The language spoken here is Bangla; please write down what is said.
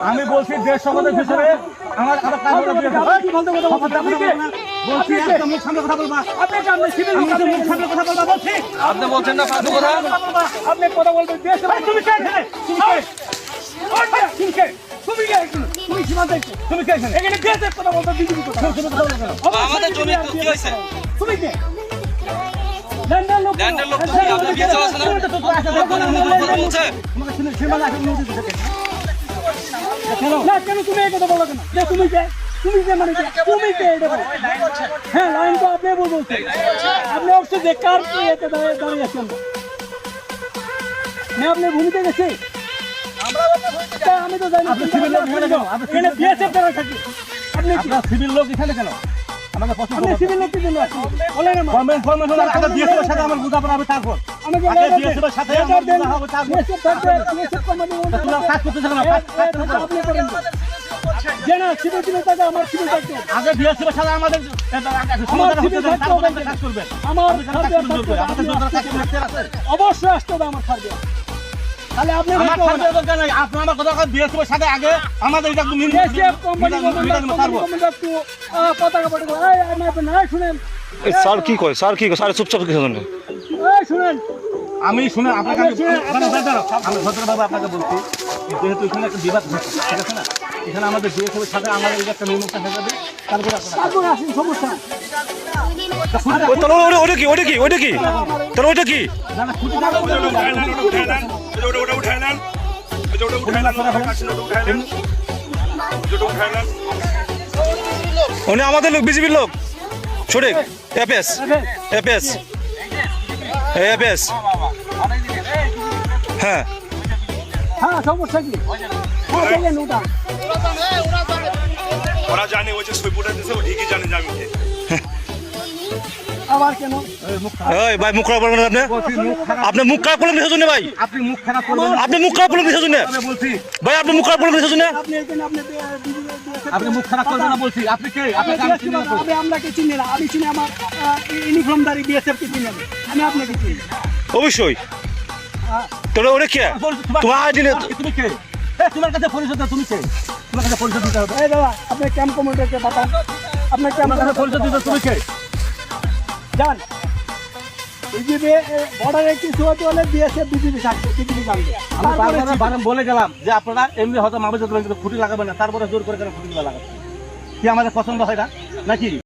আমি বলছি দেশ সমাজের ভিতরে আমার বলছি একটা মুখ সামনে কথা বলবা মুখ সামনে কথা বলবা বলছি আপনি বলছেন না ফালতু কথা আপনি কথা বলবেন দেশ তুমি কে এখানে তুমি কে তুমি কে তুমি সীমান্ত তুমি কে এখানে এখানে দেশের কথা বলতে বিজেপি কথা আমাদের জমি কি হয়েছে তুমি কে ল্যান্ডের লোক কি আপনি বিয়ে চালাছেন না বলছে তোমাকে সীমানা না কেন তুমি এই কথা বলো কেন যে তুমি কে মানে তুমি কে এটা বলো হ্যাঁ লাইন তো আপনি বলছেন আপনি অবশ্যই বেকার এতে দাঁড়িয়ে আছেন না আপনি ভূমিতে গেছে আমি তো জানি আপনি সিভিল লোক এখানে কেন আপনি বিএসএফ দ্বারা থাকি আপনি সিভিল লোক এখানে কেন আমাকে প্রশ্ন আপনি সিভিল লোক কি জন্য আছেন বলেন না ফরমেশন আগে বিএসএফ এর সাথে আমার বুঝাপড়া হবে তারপর আমাকে বিএসএফ এর সাথে আমার বুঝা হবে তারপর বিএসএফ থাকবে বিএসএফ কমান্ডার তোমরা কাজ করতে থাকো না আপনি করেন জেনা সিভিল টাকা আমার সিভিল থাকবে আগে বিএসএফ এর সাথে আমাদের সমাধান হতে দেন তারপর কাজ করবেন আমার আমাদের দরকার কাজ করতে আছে অবশ্যই আসতে হবে আমার সার্ভে তাহলে আপনি আমার সার্ভে দরকার নাই আপনি আমার কথা বিএসএফ এর সাথে আগে আমাদের এটা বিএসএফ কোম্পানি কমান্ডার তো পতাকা পতাকা এই আপনি না শুনেন স্যার কি কয় স্যার কি কয় স্যার চুপচাপ কিছু জানেন এই শুনেন আমি শুনে আপনাকে আমি ভদ্রভাবে আপনাকে বলছি যেহেতু এখানে একটা বিবাদ হচ্ছে ঠিক আছে না এখানে আমাদের বিএসএফ এর সাথে আমাদের একটা নিয়মটা হয়ে যাবে তারপরে আসুন সমস্যা ওটা কি তাহলে ওটা কি উনি আমাদের লোক বিজেপির লোক সঠিক এপিএস হ্যাঁ হ্যাঁ সমস্যা কি ওরা জানে ওই যে সইপুটা দিছে ও ঠিকই জানে যে আমি কে আবার কেন এই ভাই মুখ খারাপ করবেন আপনি মুখ খারাপ করলেন কিসের জন্য ভাই আপনি মুখ খারাপ করবেন আপনি মুখ খারাপ করলেন কিসের জন্য আমি বলছি ভাই আপনি মুখ খারাপ করলেন কিসের জন্য আপনি এখানে আপনি মুখ খারাপ করবেন না বলছি আপনি কে আপনি আমরাকে চিনি না আমি চিনি আমার ইউনিফর্মধারী বিএসএফ কে চিনি আমি আপনাকে চিনি অবশ্যই তোরা ওরে কে তোমার আইডি নে তুমি কে তোমার কাছে পরিচয় তুমি কে তোমার কাছে পরিচয় দিতে হবে এই দাদা আপনি ক্যাম্প কমান্ডারকে বাতান আপনার ক্যাম্প কাছে পরিচয় দিতে তুমি কে জান বিজেপি বর্ডারে কিছু হতে হলে বিএসএফ বিজেপি থাকবে বিজেপি থাকবে আমি বারবার বলে গেলাম যে আপনারা এমনি হয়তো মামলা খুঁটি লাগাবেন না তারপরে জোর করে কেন খুঁটি লাগাবেন কি আমাদের পছন্দ হয় না নাকি